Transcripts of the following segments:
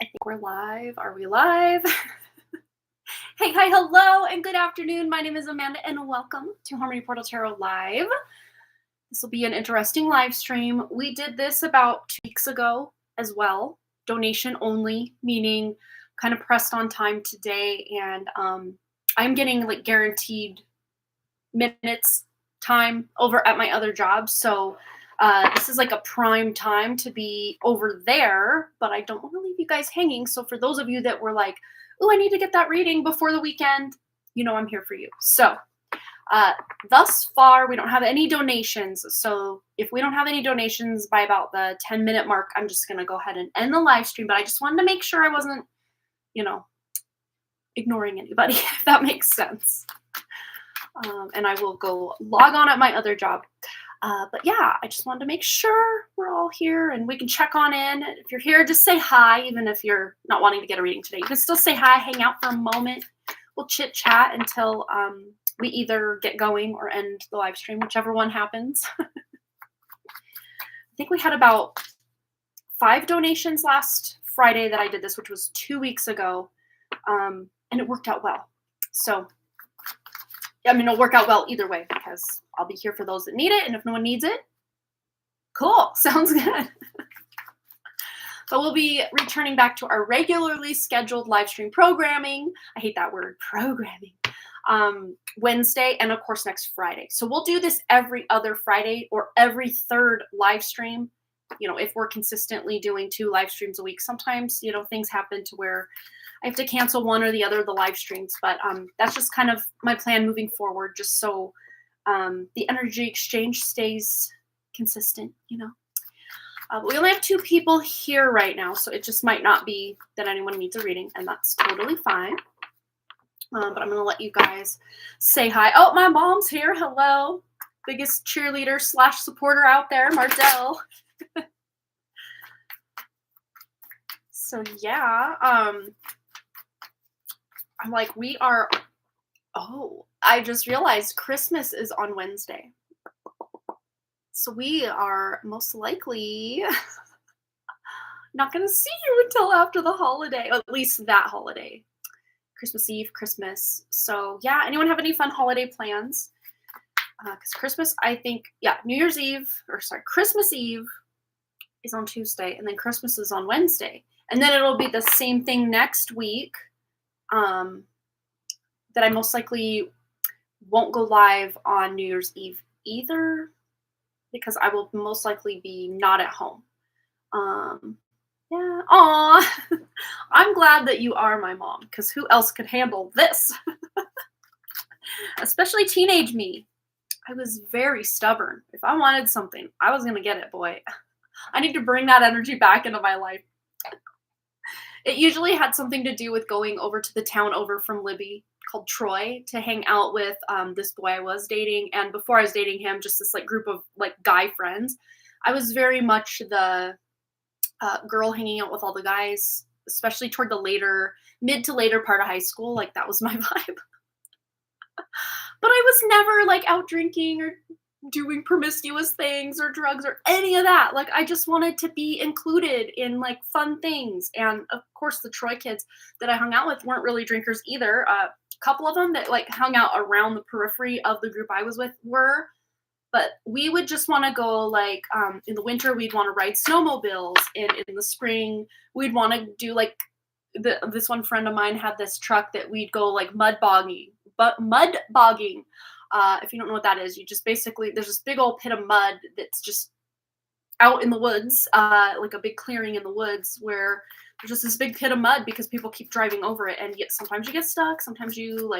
I think we're live. Are we live? Hey, hi, hello, and good afternoon. My name is Amanda, and welcome to Harmony Portal Tarot Live. This will be an interesting live stream. We did this about 2 weeks ago as well. Donation only, meaning kind of pressed on time today, and I'm getting like guaranteed minutes time over at my other job, so this is like a prime time to be over there, but I don't want to leave you guys hanging. So for those of you that were like, oh, I need to get that reading before the weekend, you know I'm here for you. So thus far, we don't have any donations. So if we don't have any donations by about the 10-minute mark, I'm just going to go ahead and end the live stream. But I just wanted to make sure I wasn't, ignoring anybody, if that makes sense. And I will go log on at my other job. But yeah, I just wanted to make sure we're all here and we can check on in. If you're here, just say hi, even if you're not wanting to get a reading today. You can still say hi, hang out for a moment. We'll chit chat until we either get going or end the live stream, whichever one happens. I think we had about 5 donations last Friday that I did this, which was 2 weeks ago. And it worked out well. So it'll work out well either way because I'll be here for those that need it. And if no one needs it, cool. Sounds good. But we'll be returning back to our regularly scheduled live stream programming. I hate that word, programming. Wednesday and, of course, next Friday. So we'll do this every other Friday or every third live stream. If we're consistently doing 2 live streams a week, sometimes, things happen to where I have to cancel one or the other of the live streams, but that's just kind of my plan moving forward, just so the energy exchange stays consistent, But we only have 2 people here right now, so it just might not be that anyone needs a reading, and that's totally fine. But I'm going to let you guys say hi. Oh, my mom's here. Hello. Biggest cheerleader / supporter out there, Mardell. So, yeah. I'm like, I just realized Christmas is on Wednesday. So we are most likely not going to see you until after the holiday, or at least that holiday. Christmas Eve, Christmas. So yeah, anyone have any fun holiday plans? Because Christmas, I think, Christmas Eve is on Tuesday, and then Christmas is on Wednesday. And then it'll be the same thing next week. That I most likely won't go live on New Year's Eve either, because I will most likely be not at home. Yeah. Aw. I'm glad that you are my mom, because who else could handle this? Especially teenage me. I was very stubborn. If I wanted something, I was going to get it, boy. I need to bring that energy back into my life. It usually had something to do with going over to the town over from Libby called Troy to hang out with this boy I was dating. And before I was dating him, just this group of guy friends. I was very much the girl hanging out with all the guys, especially toward the mid to later part of high school. That was my vibe. But I was never out drinking or doing promiscuous things or drugs or any of that. I just wanted to be included in fun things. And of course the Troy kids that I hung out with weren't really drinkers either. A couple of them that hung out around the periphery of the group I was with were, but we would just want to go in the winter, we'd want to ride snowmobiles. In the spring, we'd want to do this one friend of mine had this truck that we'd go mud bogging. If you don't know what that is, you just basically, there's this big old pit of mud that's just out in the woods, a big clearing in the woods where there's just this big pit of mud because people keep driving over it. And yet sometimes you get stuck. Sometimes you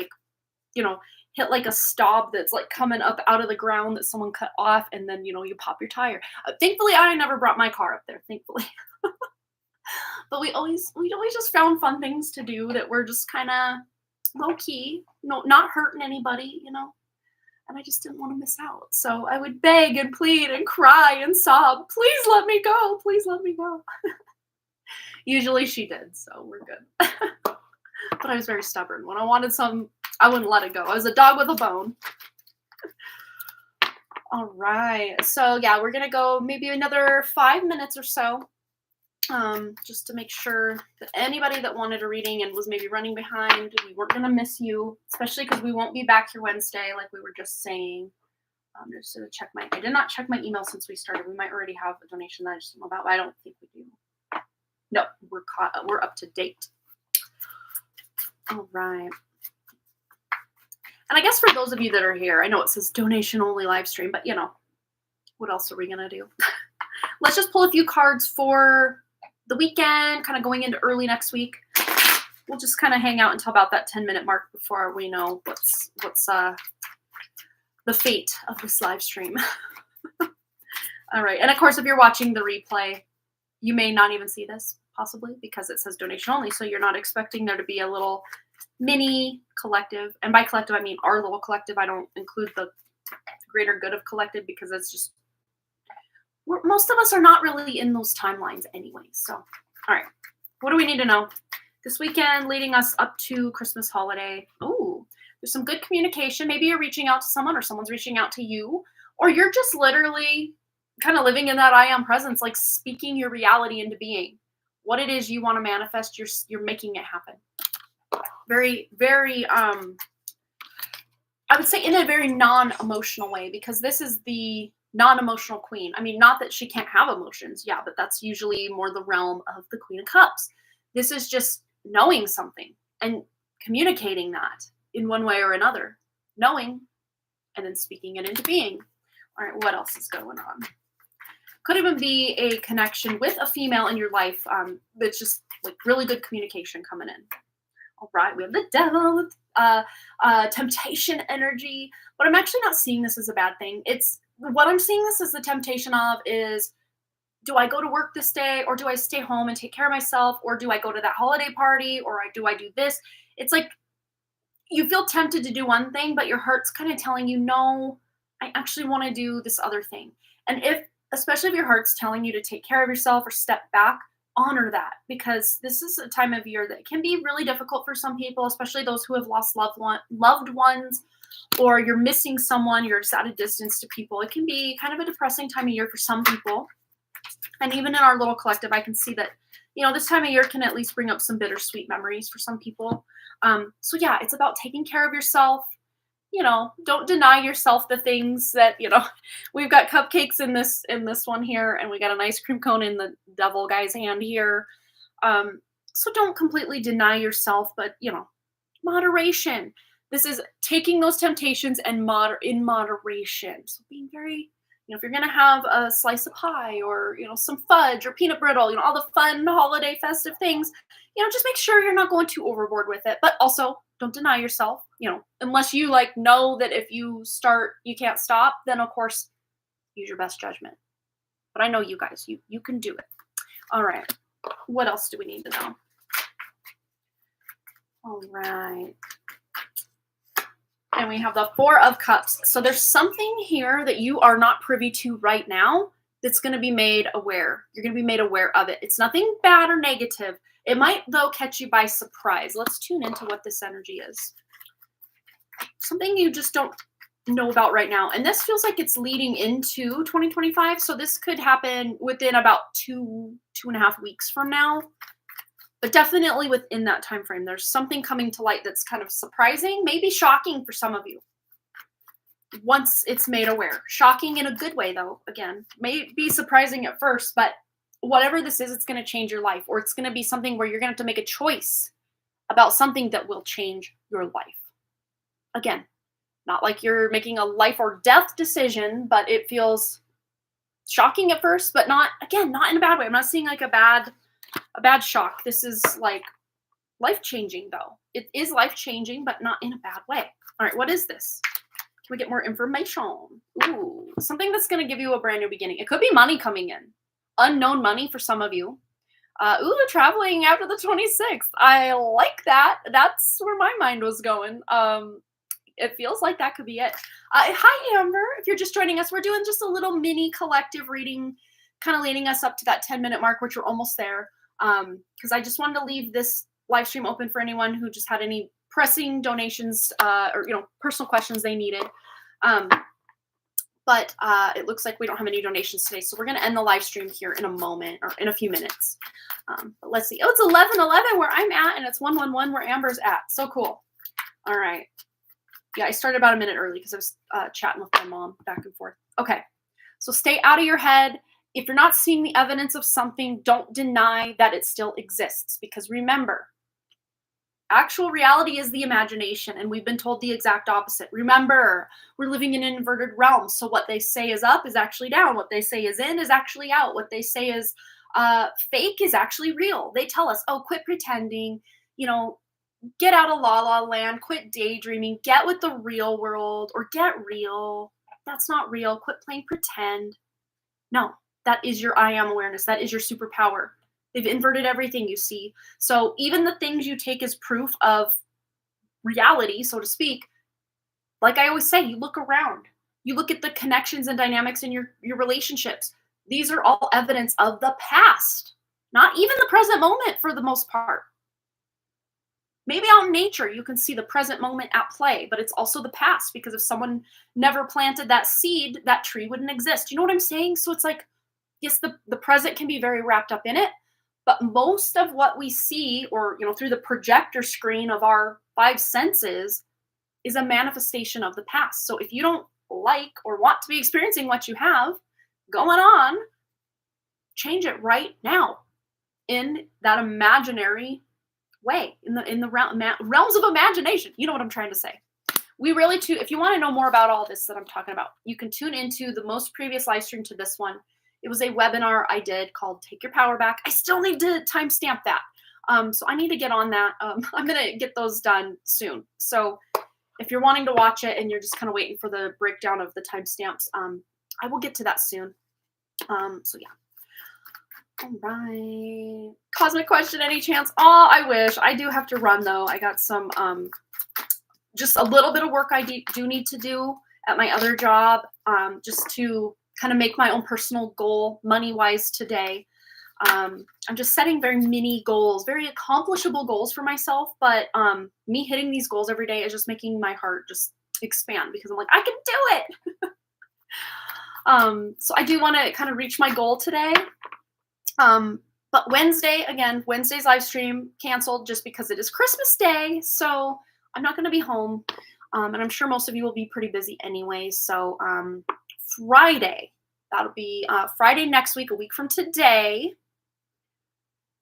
hit a stop that's coming up out of the ground that someone cut off. And then, you pop your tire. Thankfully, I never brought my car up there, thankfully. But we always just found fun things to do that were just kind of low key, not hurting anybody, And I just didn't want to miss out. So I would beg and plead and cry and sob, please let me go. Please let me go. Usually she did, so we're good. But I was very stubborn. When I wanted some, I wouldn't let it go. I was a dog with a bone. All right. So yeah, we're going to go maybe another 5 minutes or so. just to make sure that anybody that wanted a reading and was maybe running behind, we weren't going to miss you, especially because we won't be back here Wednesday, like we were just saying. Just to check I did not check my email since we started. We might already have a donation that I just don't know about, but I don't think we do. No, we're up to date. All right. And I guess for those of you that are here, I know it says donation only live stream, but you know, what else are we going to do? Let's just pull a few cards for the weekend, kind of going into early next week. We'll just kind of hang out until about that 10-minute mark before we know what's the fate of this live stream. All right. And of course, if you're watching the replay, you may not even see this, possibly, because it says donation only. So you're not expecting there to be a little mini collective. And by collective, I mean our little collective. I don't include the greater good of collective because it's just, most of us are not really in those timelines anyway. So, all right. What do we need to know? This weekend leading us up to Christmas holiday. Ooh, there's some good communication. Maybe you're reaching out to someone or someone's reaching out to you, or you're just literally kind of living in that I am presence, like speaking your reality into being. What it is you want to manifest, you're making it happen. Very, very, I would say in a very non-emotional way, because this is the non-emotional queen. I mean, not that she can't have emotions. Yeah, but that's usually more the realm of the Queen of Cups. This is just knowing something and communicating that in one way or another. Knowing and then speaking it into being. All right, what else is going on? Could even be a connection with a female in your life that's just like really good communication coming in. All right, we have the devil with temptation energy, but I'm actually not seeing this as a bad thing. It's what I'm seeing this as the temptation of is, do I go to work this day, or do I stay home and take care of myself, or do I go to that holiday party, or do I do this? It's like you feel tempted to do one thing, but your heart's kind of telling you, no, I actually want to do this other thing. And especially if your heart's telling you to take care of yourself or step back, honor that, because this is a time of year that can be really difficult for some people, especially those who have lost loved ones, or you're missing someone, you're just at a distance to people. It can be kind of a depressing time of year for some people. And even in our little collective, I can see that, this time of year can at least bring up some bittersweet memories for some people. So yeah, it's about taking care of yourself. Don't deny yourself the things that, we've got cupcakes in this one here, and we got an ice cream cone in the devil guy's hand here. So don't completely deny yourself, but, moderation. This is taking those temptations and in moderation. So being very, if you're going to have a slice of pie or, some fudge or peanut brittle, all the fun holiday festive things, just make sure you're not going too overboard with it, but also don't deny yourself, unless you know that if you start, you can't stop, then of course use your best judgment. But I know you guys, you can do it. All right. What else do we need to know? All right. And we have the Four of Cups. So there's something here that you are not privy to right now that's going to be made aware. You're going to be made aware of it. It's nothing bad or negative. It might, though, catch you by surprise. Let's tune into what this energy is. Something you just don't know about right now. And this feels like it's leading into 2025. So this could happen within about 2.5 weeks from now. But definitely within that time frame, there's something coming to light that's kind of surprising, maybe shocking for some of you. Once it's made aware. Shocking in a good way, though. Again, may be surprising at first, but whatever this is, it's going to change your life. Or it's going to be something where you're going to have to make a choice about something that will change your life. Again, not like you're making a life or death decision, but it feels shocking at first, but not in a bad way. I'm not seeing like a bad shock. This is like life-changing, though. It is life-changing, but not in a bad way. All right, what is this? Can we get more information? Ooh, something that's going to give you a brand new beginning. It could be money coming in. Unknown money for some of you. Traveling after the 26th. I like that. That's where my mind was going. It feels like that could be it. Hi, Amber. If you're just joining us, we're doing just a little mini collective reading, kind of leading us up to that 10-minute mark, which we're almost there. Because I just wanted to leave this live stream open for anyone who just had any pressing donations or personal questions they needed. But it looks like we don't have any donations today, so we're going to end the live stream here in a moment, or in a few minutes. But let's see. Oh, it's 11:11 where I'm at, and it's 1:11 where Amber's at. So cool. All right. Yeah, I started about a minute early because I was chatting with my mom back and forth. Okay. So stay out of your head. If you're not seeing the evidence of something, don't deny that it still exists. Because remember, actual reality is the imagination, and we've been told the exact opposite. Remember, we're living in an inverted realm, so what they say is up is actually down. What they say is in is actually out. What they say is fake is actually real. They tell us, oh, quit pretending, get out of la la land, quit daydreaming, get with the real world, or get real. That's not real. Quit playing pretend. No, that is your I am awareness. That is your superpower. They've inverted everything, you see. So even the things you take as proof of reality, so to speak, like I always say, you look around. You look at the connections and dynamics in your relationships. These are all evidence of the past, not even the present moment for the most part. Maybe out in nature, you can see the present moment at play, but it's also the past, because if someone never planted that seed, that tree wouldn't exist. You know what I'm saying? So it's like, yes, the present can be very wrapped up in it, but most of what we see, or through the projector screen of our five senses, is a manifestation of the past. So if you don't like or want to be experiencing what you have going on, change it right now in that imaginary way, in the realms of imagination. You know what I'm trying to say. If you want to know more about all this that I'm talking about, you can tune into the most previous live stream to this one. It was a webinar I did called Take Your Power Back. I still need to timestamp that. So I need to get on that. I'm going to get those done soon. So if you're wanting to watch it and you're just kind of waiting for the breakdown of the timestamps, I will get to that soon. So yeah. All right. Cosmic question, any chance? Oh, I wish. I do have to run though. I got some, just a little bit of work I do need to do at my other job, just to kind of make my own personal goal money-wise today. I'm just setting very mini goals, very accomplishable goals for myself, but me hitting these goals every day is just making my heart just expand, because I'm like, I can do it. So I do want to kind of reach my goal today. But Wednesday's live stream canceled just because it is Christmas Day, so I'm not going to be home. And I'm sure most of you will be pretty busy anyway. So Friday, that'll be Friday next week, a week from today,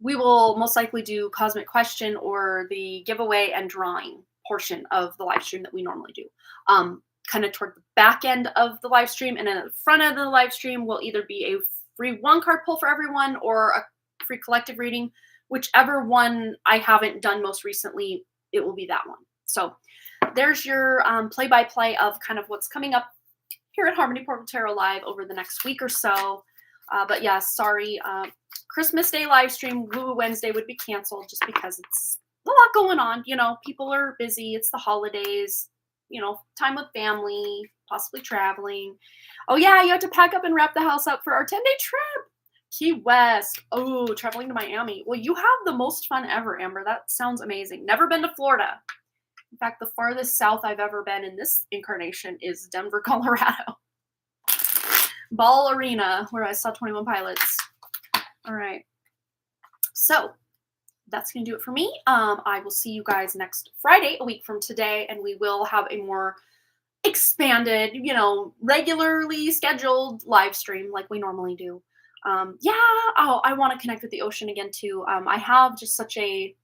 we will most likely do Cosmic Question or the giveaway and drawing portion of the live stream that we normally do. Kind of toward the back end of the live stream, and then at the front end of the live stream will either be a free one card pull for everyone or a free collective reading. Whichever one I haven't done most recently, it will be that one. So there's your play-by-play of kind of what's coming up here at Harmony Portal Tarot Live over the next week or so. But yeah, sorry. Christmas Day live stream, Woo Wednesday would be canceled just because it's a lot going on. People are busy. It's the holidays, time with family, possibly traveling. Oh yeah, you have to pack up and wrap the house up for our 10-day trip. Key West. Oh, traveling to Miami. Well, you have the most fun ever, Amber. That sounds amazing. Never been to Florida. In fact, the farthest south I've ever been in this incarnation is Denver, Colorado. Ball Arena, where I saw 21 Pilots. All right. So that's going to do it for me. I will see you guys next Friday, a week from today, and we will have a more expanded, regularly scheduled live stream like we normally do. I want to connect with the ocean again too. I have just such a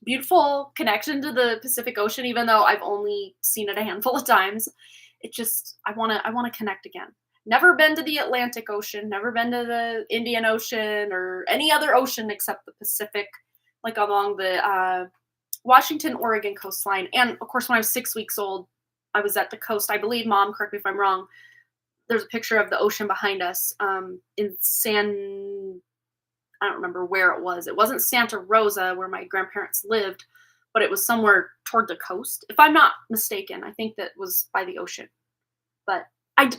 beautiful connection to the Pacific Ocean, even though I've only seen it a handful of times. I want to connect again. Never been to the Atlantic Ocean, never been to the Indian Ocean or any other ocean except the Pacific, like along the Washington, Oregon coastline. And of course, when I was 6 weeks old, I was at the coast. I believe, Mom, correct me if I'm wrong, there's a picture of the ocean behind us in I don't remember where it was. It wasn't Santa Rosa where my grandparents lived, but it was somewhere toward the coast. If I'm not mistaken, I think that was by the ocean. But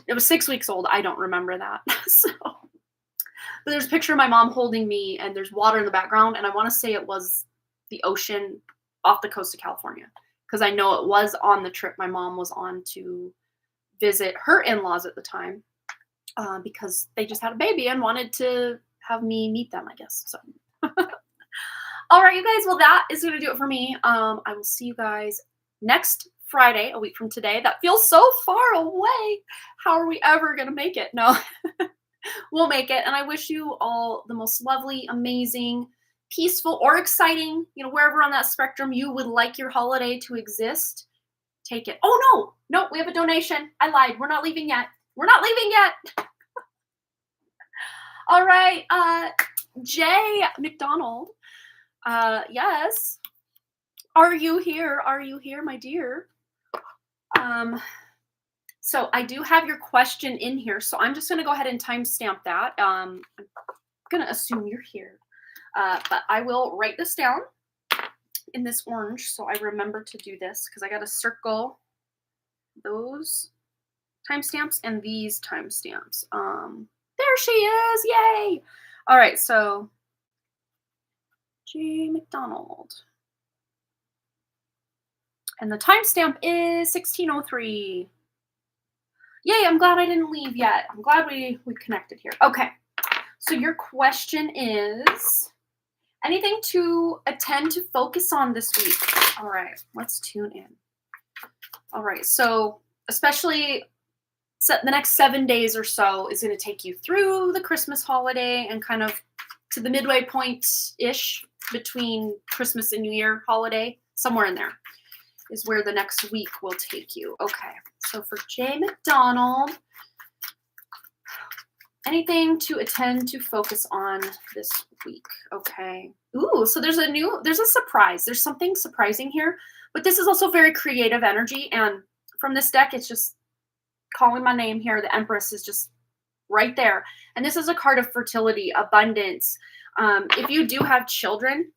it was 6 weeks old. I don't remember that. But there's a picture of my mom holding me, and there's water in the background, and I want to say it was the ocean off the coast of California, because I know it was on the trip my mom was on to visit her in-laws at the time because they just had a baby and wanted to have me meet them, I guess. So, all right, you guys. Well, that is going to do it for me. I will see you guys next Friday, a week from today. That feels so far away. How are we ever going to make it? No, we'll make it. And I wish you all the most lovely, amazing, peaceful, or exciting, wherever on that spectrum you would like your holiday to exist. Take it. Oh, no, we have a donation. I lied. We're not leaving yet. All right. Jay McDonald. Yes. Are you here? Are you here, my dear? So I do have your question in here. So I'm just going to go ahead and timestamp that. I'm going to assume you're here. But I will write this down in this orange so I remember to do this because I got to circle those timestamps and these timestamps. There she is. Yay. All right. So J. McDonald. And the timestamp is 1603. Yay. I'm glad I didn't leave yet. I'm glad we connected here. Okay. So your question is anything to attend to focus on this week? All right. Let's tune in. All right. So especially the next 7 days or so is going to take you through the Christmas holiday and kind of to the midway point-ish between Christmas and New Year holiday. Somewhere in there is where the next week will take you. Okay, so for Jay McDonald, anything to attend to focus on this week. Okay. Ooh, so there's a surprise. There's something surprising here, but this is also very creative energy. And from this deck, it's just calling my name here. The Empress is just right there. And this is a card of fertility, abundance. If you do have children,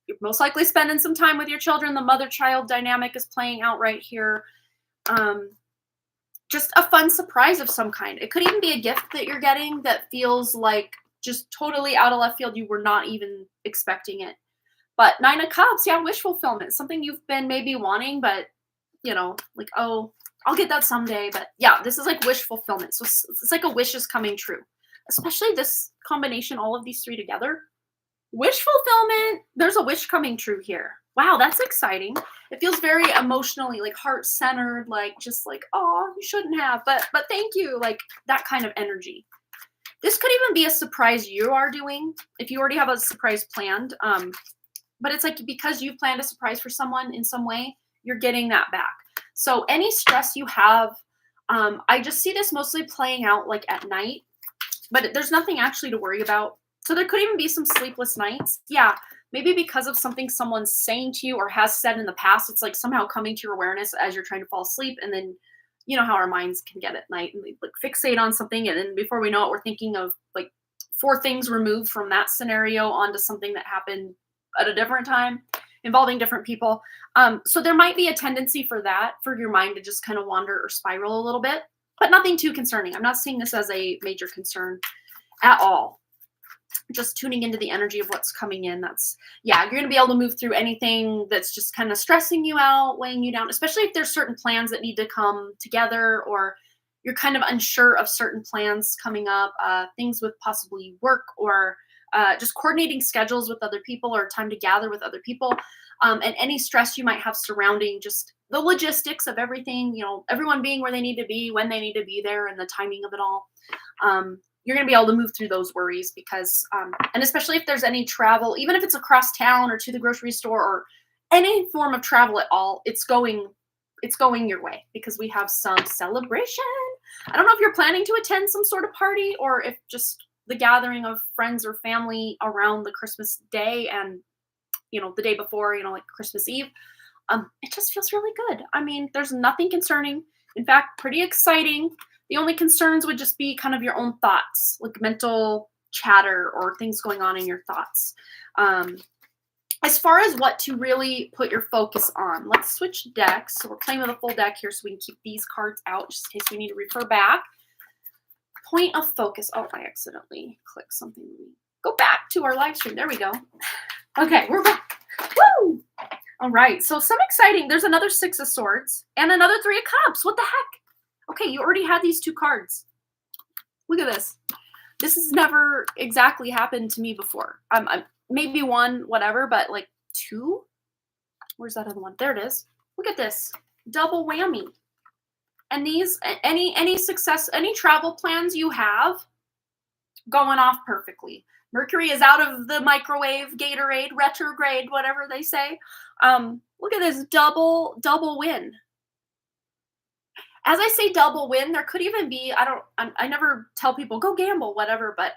you're most likely spending some time with your children. The mother-child dynamic is playing out right here. Just a fun surprise of some kind. It could even be a gift that you're getting that feels like just totally out of left field. You were not even expecting it. But Nine of Cups, yeah, wish fulfillment. Something you've been maybe wanting, but, like, oh, I'll get that someday. But yeah, this is like wish fulfillment. So it's like a wish is coming true. Especially this combination, all of these three together. Wish fulfillment. There's a wish coming true here. Wow, that's exciting. It feels very emotionally like heart-centered, like just like, oh, you shouldn't have, but thank you, like that kind of energy. This could even be a surprise you are doing if you already have a surprise planned. But it's like because you planned a surprise for someone in some way, you're getting that back. So any stress you have, I just see this mostly playing out like at night, but there's nothing actually to worry about. So there could even be some sleepless nights. Yeah, maybe because of something someone's saying to you or has said in the past, it's like somehow coming to your awareness as you're trying to fall asleep. And then, you know how our minds can get at night and we like fixate on something. And then before we know it, we're thinking of like 4 things removed from that scenario onto something that happened at a different time involving different people. So there might be a tendency for that, for your mind to just kind of wander or spiral a little bit, but nothing too concerning. I'm not seeing this as a major concern at all. Just tuning into the energy of what's coming in. You're going to be able to move through anything that's just kind of stressing you out, weighing you down, especially if there's certain plans that need to come together or you're kind of unsure of certain plans coming up, things with possibly work or just coordinating schedules with other people or time to gather with other people, and any stress you might have surrounding just the logistics of everything, everyone being where they need to be, when they need to be there, and the timing of it all. You're going to be able to move through those worries because, and especially if there's any travel, even if it's across town or to the grocery store or any form of travel at all, it's going your way because we have some celebration. I don't know if you're planning to attend some sort of party or if just the gathering of friends or family around the Christmas day and, the day before, like Christmas Eve. It just feels really good. I mean, there's nothing concerning. In fact, pretty exciting. The only concerns would just be kind of your own thoughts, like mental chatter or things going on in your thoughts. As far as what to really put your focus on, let's switch decks. So we're playing with a full deck here so we can keep these cards out just in case we need to refer back. Point of focus. Oh, I accidentally clicked something. Go back to our live stream. There we go. Okay, we're back. Woo! All right, so some exciting. There's another 6 of Swords and another 3 of Cups. What the heck? Okay, you already had these 2 cards. Look at this. This has never exactly happened to me before. Maybe 1, whatever, but like 2? Where's that other one? There it is. Look at this. Double whammy. And these, any success, any travel plans you have, going off perfectly. Mercury is out of the microwave, Gatorade, retrograde, whatever they say. Look at this double win. As I say double win, there could even be, I never tell people go gamble, whatever, but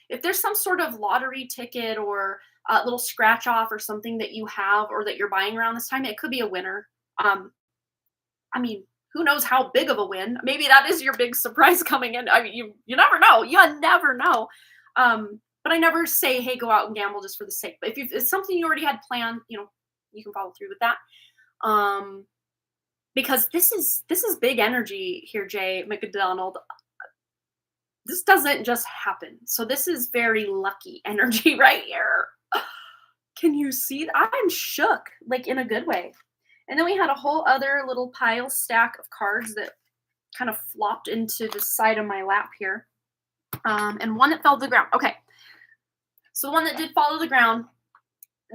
if there's some sort of lottery ticket or a little scratch off or something that you have or that you're buying around this time, it could be a winner. I mean, who knows how big of a win? Maybe that is your big surprise coming in. I mean, you never know. You never know. But I never say, hey, go out and gamble just for the sake. But if it's something you already had planned, you can follow through with that. Because this is big energy here, Jay McDonald. This doesn't just happen. So this is very lucky energy right here. Can you see that? I'm shook, like in a good way. And then we had a whole other little pile stack of cards that kind of flopped into the side of my lap here. And one that fell to the ground. Okay. So the one that did fall to the ground,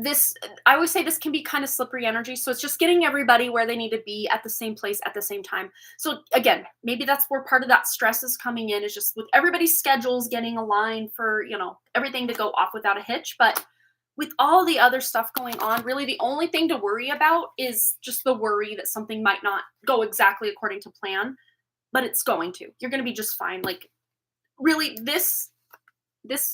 I always say this can be kind of slippery energy. So it's just getting everybody where they need to be at the same place at the same time. So again, maybe that's where part of that stress is coming in, is just with everybody's schedules getting aligned for, everything to go off without a hitch. But with all the other stuff going on, really the only thing to worry about is just the worry that something might not go exactly according to plan, but it's going to. You're going to be just fine. Like really this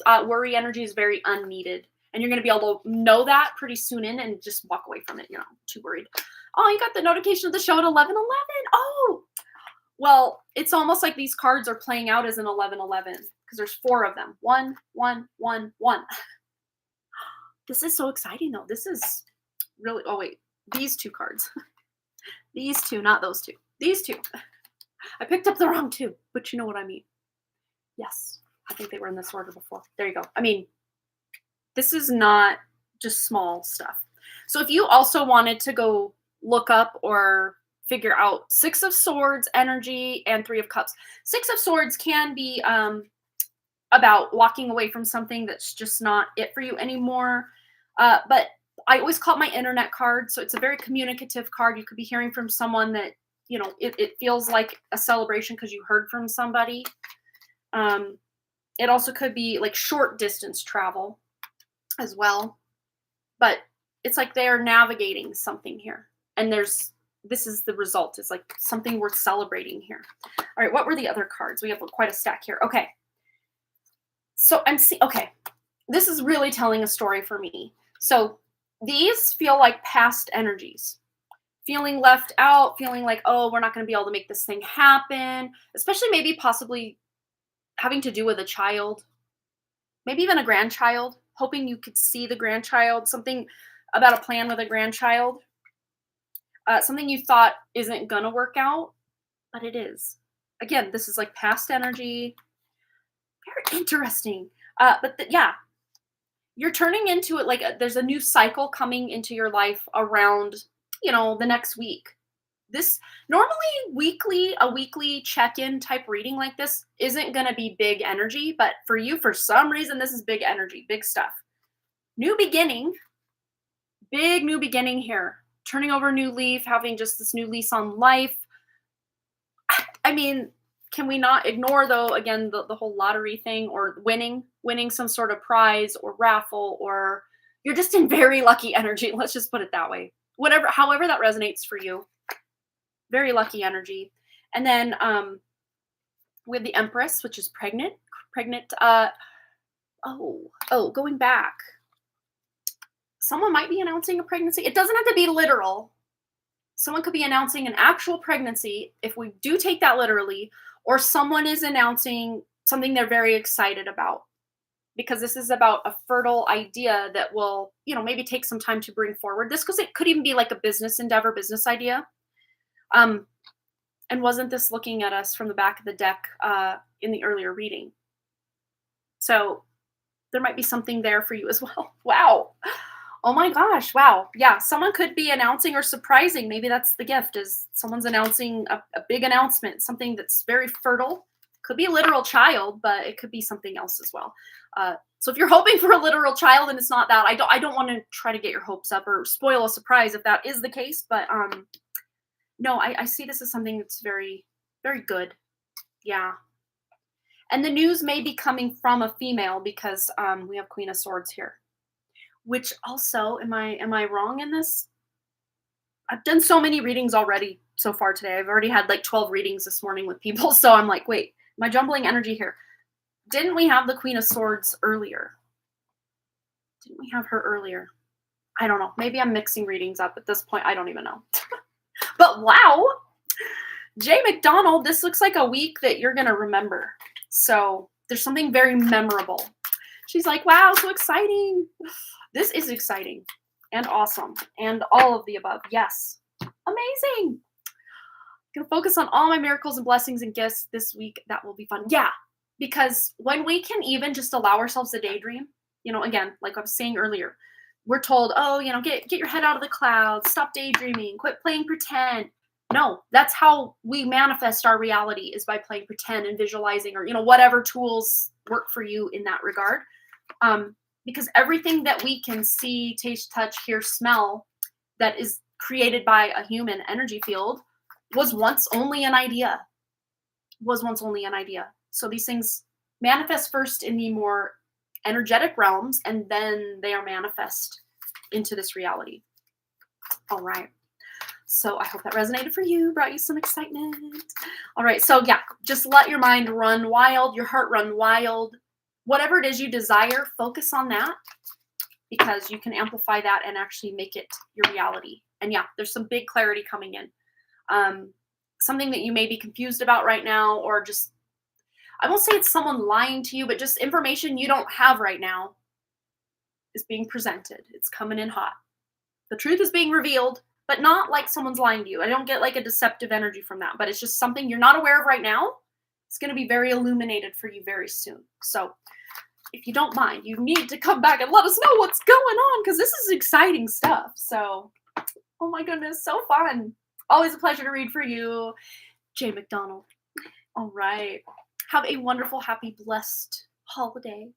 worry energy is very unneeded. And you're going to be able to know that pretty soon and just walk away from it. You're not too worried. Oh, you got the notification of the show at 11:11. Oh, well, it's almost like these cards are playing out as an 11:11 because there's 4 of them. 1, 1, 1, 1. This is so exciting, though. This is really, oh, wait, these 2 cards. These 2, not those 2. These 2. I picked up the wrong 2, but you know what I mean. Yes, I think they were in this order before. There you go. I mean, this is not just small stuff. So if you also wanted to go look up or figure out 6 of Swords energy and 3 of Cups. 6 of Swords can be about walking away from something that's just not it for you anymore. But I always call it my internet card. So it's a very communicative card. You could be hearing from someone that, it feels like a celebration because you heard from somebody. It also could be like short distance travel as well. But it's like they're navigating something here. And this is the result. It's like something worth celebrating here. All right, what were the other cards? We have quite a stack here. Okay. So okay, this is really telling a story for me. So these feel like past energies, feeling left out, feeling like, oh, we're not going to be able to make this thing happen, especially maybe possibly having to do with a child, maybe even a grandchild, hoping you could see the grandchild, something about a plan with a grandchild, something you thought isn't going to work out, but it is. Again, this is like past energy. Very interesting. Yeah, you're turning into it like there's a new cycle coming into your life around, the next week. This normally a weekly check-in type reading like this isn't going to be big energy, but for you, for some reason, this is big energy, big stuff. New beginning, big new beginning here. Turning over a new leaf, having just this new lease on life. I mean, can we not ignore, though, again, the whole lottery thing or winning some sort of prize or raffle, or you're just in very lucky energy. Let's just put it that way. However that resonates for you. Very lucky energy. And then we have the Empress, which is pregnant. Going back. Someone might be announcing a pregnancy. It doesn't have to be literal. Someone could be announcing an actual pregnancy, if we do take that literally, or someone is announcing something they're very excited about, because this is about a fertile idea that will, maybe take some time to bring forward. This, because it could even be like a business endeavor, business idea. And wasn't this looking at us from the back of the deck in the earlier reading? So there might be something there for you as well. Wow. Oh my gosh, wow. Yeah, someone could be announcing or surprising. Maybe that's the gift, is someone's announcing a big announcement, something that's very fertile. Could be a literal child, but it could be something else as well. So if you're hoping for a literal child and it's not that, I don't want to try to get your hopes up or spoil a surprise if that is the case. But no, I see this as something that's very, very good. Yeah. And the news may be coming from a female because we have Queen of Swords here. Which also, am I wrong in this? I've done so many readings already so far today. I've already had like 12 readings this morning with people. So I'm like, wait, am I jumbling energy here? Didn't we have the Queen of Swords earlier? Didn't we have her earlier? I don't know. Maybe I'm mixing readings up at this point. I don't even know. But wow, Jay McDonald, this looks like a week that you're going to remember. So there's something very memorable. She's like, wow, so exciting. This is exciting and awesome and all of the above. Yes. Amazing. Gonna focus on all my miracles and blessings and gifts this week. That will be fun. Yeah. Because when we can even just allow ourselves to daydream, again, like I was saying earlier, we're told, oh, get your head out of the clouds, stop daydreaming, quit playing pretend. No, that's how we manifest our reality, is by playing pretend and visualizing, or, whatever tools work for you in that regard. Because everything that we can see, taste, touch, hear, smell that is created by a human energy field was once only an idea. So these things manifest first in the more energetic realms, and then they are manifest into this reality. All right. So I hope that resonated for you, brought you some excitement. All right. So yeah, just let your mind run wild, your heart run wild. Whatever it is you desire, focus on that, because you can amplify that and actually make it your reality. And yeah, there's some big clarity coming in. Something that you may be confused about right now, or just, I won't say it's someone lying to you, but just information you don't have right now is being presented. It's coming in hot. The truth is being revealed, but not like someone's lying to you. I don't get like a deceptive energy from that, but it's just something you're not aware of right now. It's going to be very illuminated for you very soon. So if you don't mind, you need to come back and let us know what's going on, because this is exciting stuff. So, oh my goodness, so fun. Always a pleasure to read for you, Jay McDonald. All right. Have a wonderful, happy, blessed holiday.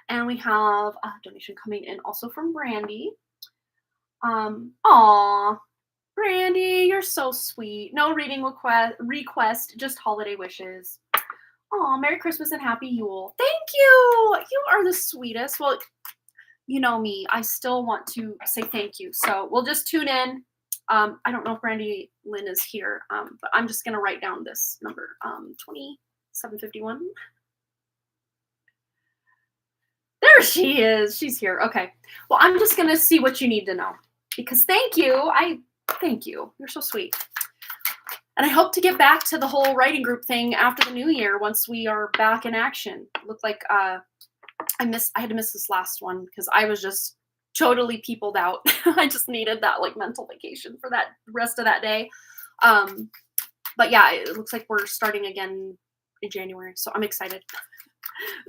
And we have a donation coming in also from Brandy. Aw, Brandy, you're so sweet. No reading request, just holiday wishes. Aw, Merry Christmas and Happy Yule. Thank you. You are the sweetest. Well, you know me. I still want to say thank you. So we'll just tune in. I don't know if Brandy Lynn is here, but I'm just going to write down this number, 2751. There she is. She's here. Okay. Well, I'm just going to see what you need to know, because thank you. Thank you. You're so sweet. And I hope to get back to the whole writing group thing after the new year, once we are back in action. It looked like I had to miss this last one because I was just totally peopled out. I just needed that like mental vacation for that rest of that day. But yeah, it looks like we're starting again in January, so I'm excited.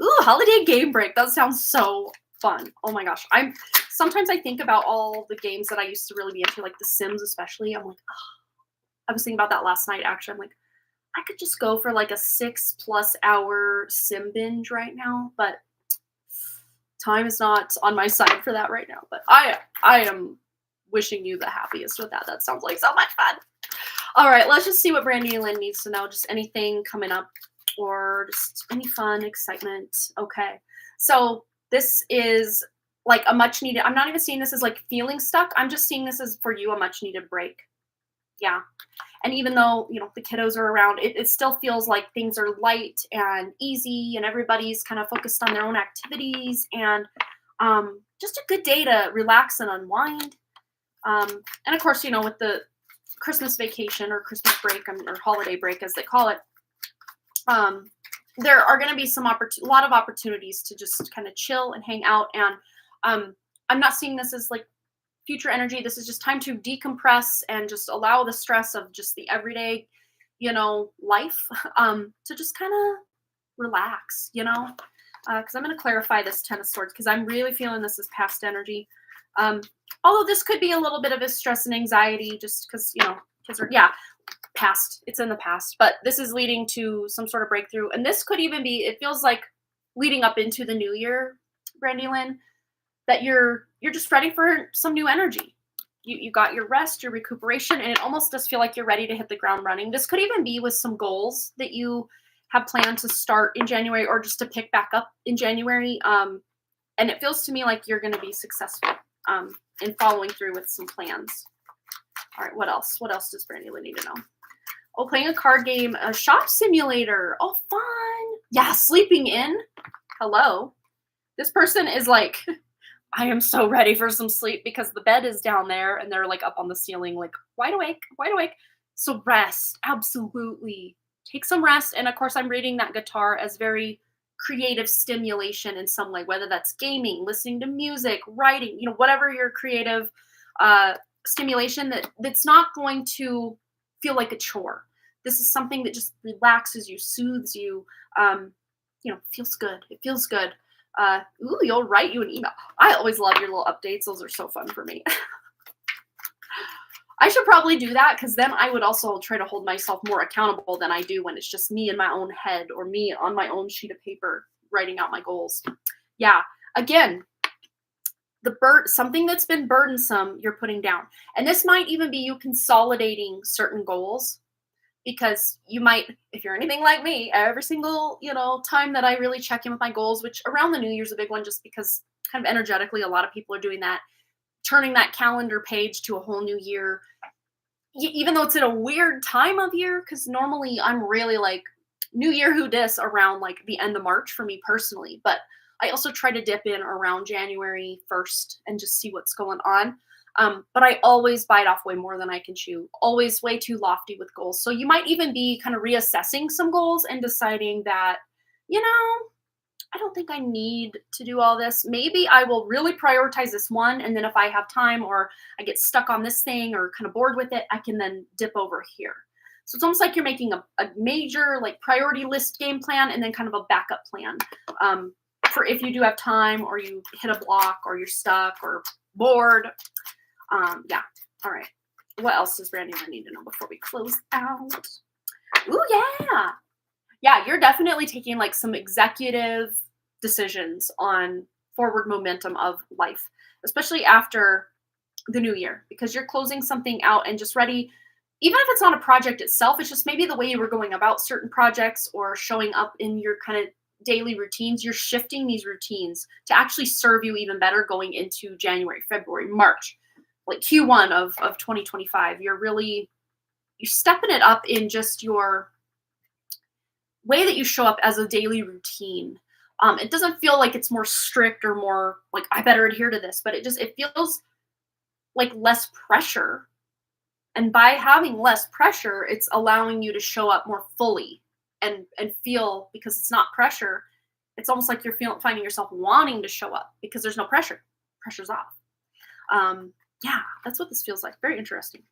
Ooh, holiday game break. That sounds so fun. Oh my gosh. Sometimes I think about all the games that I used to really be into, like The Sims especially. I'm like, oh. I was thinking about that last night, actually. I'm like, I could just go for like a 6+ hour sim binge right now, but time is not on my side for that right now. But I am wishing you the happiest with that. That sounds like so much fun. All right, let's just see what Brandy Lynn needs to know. Just anything coming up, or just any fun, excitement. Okay, so this is like a much needed, I'm not even seeing this as like feeling stuck. I'm just seeing this as for you a much needed break. Yeah. And even though, the kiddos are around, it still feels like things are light and easy and everybody's kind of focused on their own activities, and just a good day to relax and unwind. And of course, with the Christmas vacation or Christmas break, or holiday break as they call it, there are going to be a lot of opportunities to just kind of chill and hang out. And I'm not seeing this as like future energy. This is just time to decompress and just allow the stress of just the everyday, life, to just kind of relax, because I'm going to clarify this Ten of Swords, because I'm really feeling this as past energy. Although this could be a little bit of a stress and anxiety just because, kids are, past. It's in the past. But this is leading to some sort of breakthrough. And this could even be, it feels like leading up into the new year, Brandy Lynn, that you're just ready for some new energy. You got your rest, your recuperation, and it almost does feel like you're ready to hit the ground running. This could even be with some goals that you have planned to start in January or just to pick back up in January. And it feels to me like you're going to be successful in following through with some plans. All right, what else? What else does Brandy Lynn need to know? Oh, playing a card game, a shop simulator. Oh, fun. Yeah, sleeping in. Hello. This person is like, I am so ready for some sleep because the bed is down there and they're like up on the ceiling, like wide awake, wide awake. So rest, absolutely. Take some rest. And of course, I'm reading that guitar as very creative stimulation in some way, whether that's gaming, listening to music, writing, whatever your creative stimulation that's not going to feel like a chore. This is something that just relaxes you, soothes you, feels good. It feels good. You'll write you an email. I always love your little updates. Those are so fun for me. I should probably do that because then I would also try to hold myself more accountable than I do when it's just me in my own head or me on my own sheet of paper writing out my goals. Yeah. Again, something that's been burdensome, you're putting down. And this might even be you consolidating certain goals. Because you might, if you're anything like me, every single, time that I really check in with my goals, which around the New Year's a big one, just because kind of energetically, a lot of people are doing that, turning that calendar page to a whole new year, even though it's in a weird time of year, because normally I'm really like New Year who dis around like the end of March for me personally. But I also try to dip in around January 1st and just see what's going on. But I always bite off way more than I can chew, always way too lofty with goals. So you might even be kind of reassessing some goals and deciding that, I don't think I need to do all this. Maybe I will really prioritize this one. And then if I have time or I get stuck on this thing or kind of bored with it, I can then dip over here. So it's almost like you're making a major like priority list game plan and then kind of a backup plan for if you do have time or you hit a block or you're stuck or bored. All right. What else does Brandy need to know before we close out? Ooh, yeah. Yeah, you're definitely taking like some executive decisions on forward momentum of life, especially after the new year, because you're closing something out and just ready. Even if it's not a project itself, it's just maybe the way you were going about certain projects or showing up in your kind of daily routines. You're shifting these routines to actually serve you even better going into January, February, March. Like Q1 of 2025, you're stepping it up in just your way that you show up as a daily routine. It doesn't feel like it's more strict or more like I better adhere to this, but it feels like less pressure. And by having less pressure, it's allowing you to show up more fully and feel, because it's not pressure. It's almost like you're finding yourself wanting to show up because there's no pressure. Pressure's off. Yeah, that's what this feels like. Very interesting.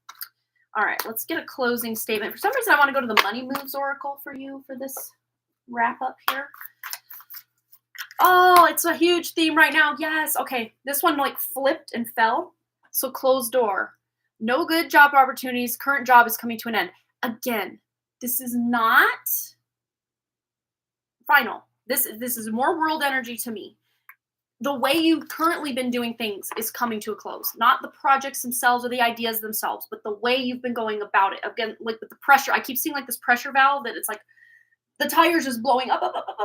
All right, let's get a closing statement. For some reason, I want to go to the Money Moves Oracle for you for this wrap up here. Oh, it's a huge theme right now. Yes. Okay, this one like flipped and fell. So closed door. No good job opportunities. Current job is coming to an end. Again, this is not final. This is more world energy to me. The way you've currently been doing things is coming to a close. Not the projects themselves or the ideas themselves, but the way you've been going about it. Again, like with the pressure, I keep seeing like this pressure valve that it's like the tire's just blowing up.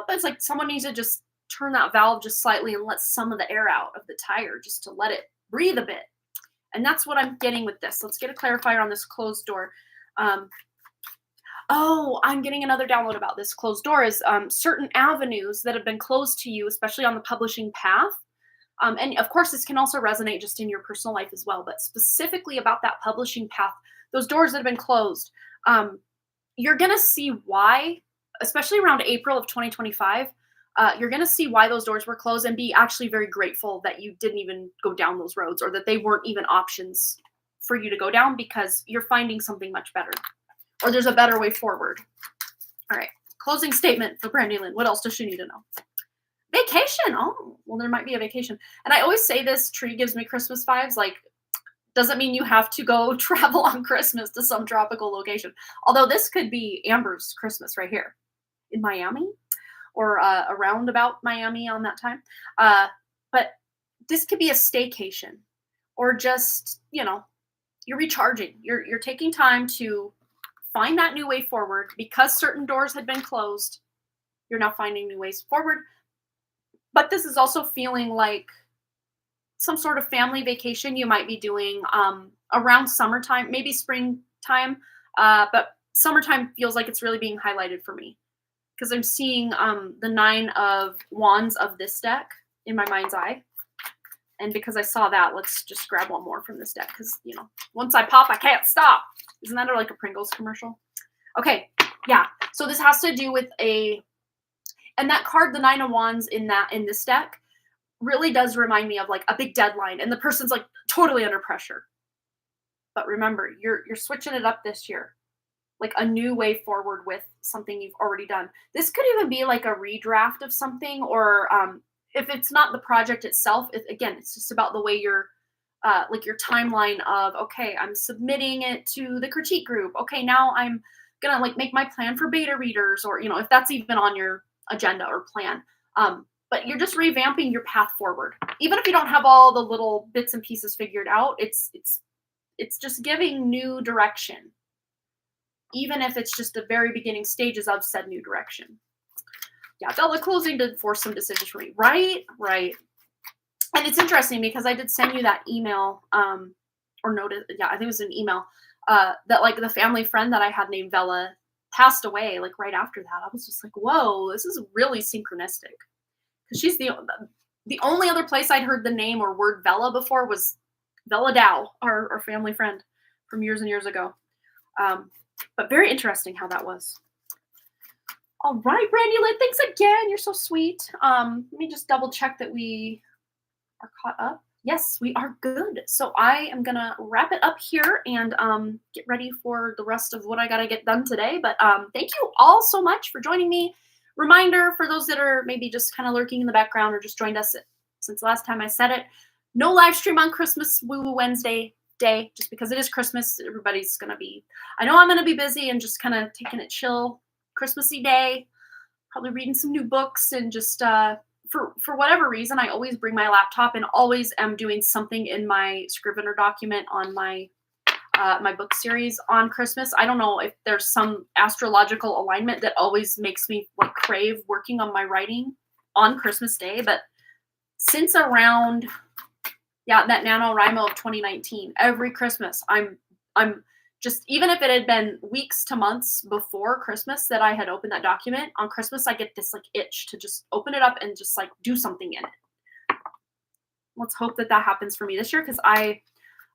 It's like someone needs to just turn that valve just slightly and let some of the air out of the tire just to let it breathe a bit. And that's what I'm getting with this. Let's get a clarifier on this closed door. I'm getting another download about this closed door is certain avenues that have been closed to you, especially on the publishing path. And of course, this can also resonate just in your personal life as well, but specifically about that publishing path, those doors that have been closed, you're going to see why, especially around April of 2025, you're going to see why those doors were closed and be actually very grateful that you didn't even go down those roads or that they weren't even options for you to go down because you're finding something much better. Or there's a better way forward. All right. Closing statement for Brandy Lynn. What else does she need to know? Vacation. Oh, well, there might be a vacation. And I always say this tree gives me Christmas vibes. Like, doesn't mean you have to go travel on Christmas to some tropical location. Although this could be Amber's Christmas right here in Miami or around about Miami on that time. But this could be a staycation or just, you're recharging. You're taking time to find that new way forward because certain doors had been closed. You're now finding new ways forward. But this is also feeling like some sort of family vacation you might be doing around summertime, maybe springtime. But summertime feels like it's really being highlighted for me because I'm seeing the 9 of Wands of this deck in my mind's eye. And because I saw that, let's just grab one more from this deck because, once I pop, I can't stop. Isn't that like a Pringles commercial? Okay, yeah. So this has to do with and that card, the 9 of Wands in this deck, really does remind me of like a big deadline and the person's like totally under pressure. But remember, you're switching it up this year. Like a new way forward with something you've already done. This could even be like a redraft of something or if it's not the project itself, it's just about the way you're like your timeline of, okay, I'm submitting it to the critique group. Okay, now I'm gonna like make my plan for beta readers or, if that's even on your agenda or plan. But you're just revamping your path forward. Even if you don't have all the little bits and pieces figured out, it's just giving new direction. Even if it's just the very beginning stages of said new direction. Yeah, the closing did force some decisions for me. Right. And it's interesting because I did send you that email, or noted, I think it was an email, that like the family friend that I had named Vella passed away like right after that. I was just like, whoa, this is really synchronistic. Because she's the only other place I'd heard the name or word Vella before was Vella Dow, our family friend from years and years ago. But very interesting how that was. All right, Brandy Lynn, thanks again. You're so sweet. Let me just double check that we are caught up. Yes, we are good. So I am gonna wrap it up here and get ready for the rest of what I gotta get done today. But thank you all so much for joining me. Reminder for those that are maybe just kind of lurking in the background or just joined us since last time I said it, no live stream on Christmas Woo Woo Wednesday day, just because it is Christmas. Everybody's going to be, I know I'm going to be busy and just kind of taking it chill Christmassy day, probably reading some new books and just for whatever reason, I always bring my laptop and always am doing something in my Scrivener document on my my book series on Christmas. I don't know if there's some astrological alignment that always makes me like crave working on my writing on Christmas Day. But since around, that NaNoWriMo of 2019, every Christmas, I'm just, even if it had been weeks to months before Christmas that I had opened that document, on Christmas, I get this like itch to just open it up and just like do something in it. Let's hope that happens for me this year because I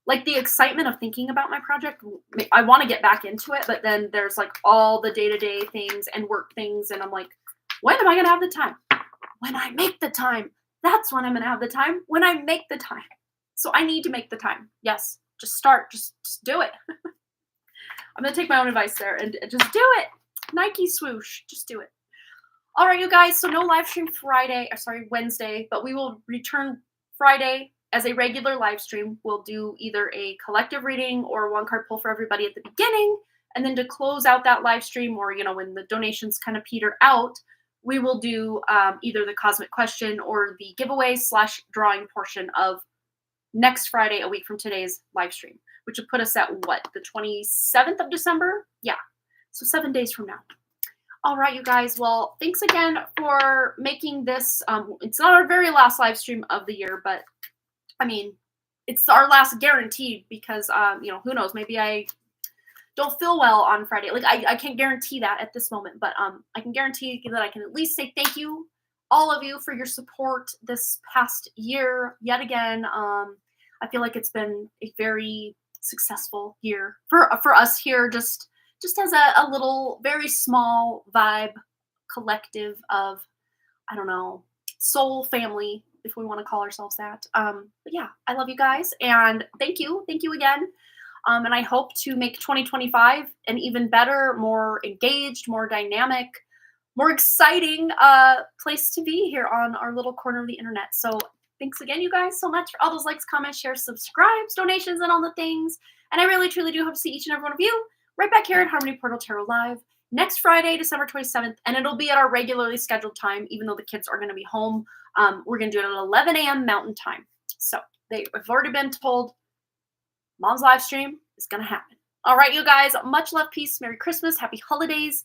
like the excitement of thinking about my project. I want to get back into it, but then there's like all the day-to-day things and work things. And I'm like, when am I going to have the time? When I make the time. That's when I'm going to have the time. When I make the time. So I need to make the time. Yes. Just start. Just do it. I'm going to take my own advice there and just do it. Nike swoosh. Just do it. All right, you guys. So no live stream Wednesday, but we will return Friday as a regular live stream. We'll do either a collective reading or one card pull for everybody at the beginning. And then to close out that live stream or, when the donations kind of peter out, we will do either the cosmic question or the giveaway / drawing portion of next Friday, a week from today's live stream, which would put us at the 27th of December? Yeah. So 7 days from now. All right, you guys. Well, thanks again for making this. It's not our very last live stream of the year, but I mean, it's our last guaranteed because, who knows? Maybe I don't feel well on Friday. Like I can't guarantee that at this moment, but I can guarantee that I can at least say thank you, all of you, for your support this past year. Yet again, I feel like it's been a very successful year for us here. Just as a little, very small vibe collective of, I don't know, soul family, if we want to call ourselves that. But yeah, I love you guys and thank you again. And I hope to make 2025 an even better, more engaged, more dynamic, more exciting place to be here on our little corner of the internet. So thanks again, you guys, so much for all those likes, comments, shares, subscribes, donations, and all the things. And I really, truly do hope to see each and every one of you right back here at Harmony Portal Tarot Live next Friday, December 27th. And it'll be at our regularly scheduled time, even though the kids are going to be home. We're going to do it at 11 a.m. Mountain Time. So they've already been told Mom's live stream is going to happen. All right, you guys, much love, peace, Merry Christmas, Happy Holidays.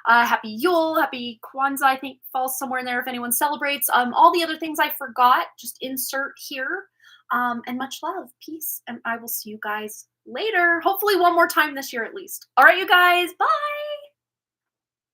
Happy Yule, Happy Kwanzaa, I think falls somewhere in there if anyone celebrates. All the other things I forgot, just insert here. And much love, peace, and I will see you guys later. Hopefully one more time this year at least. All right, you guys, bye.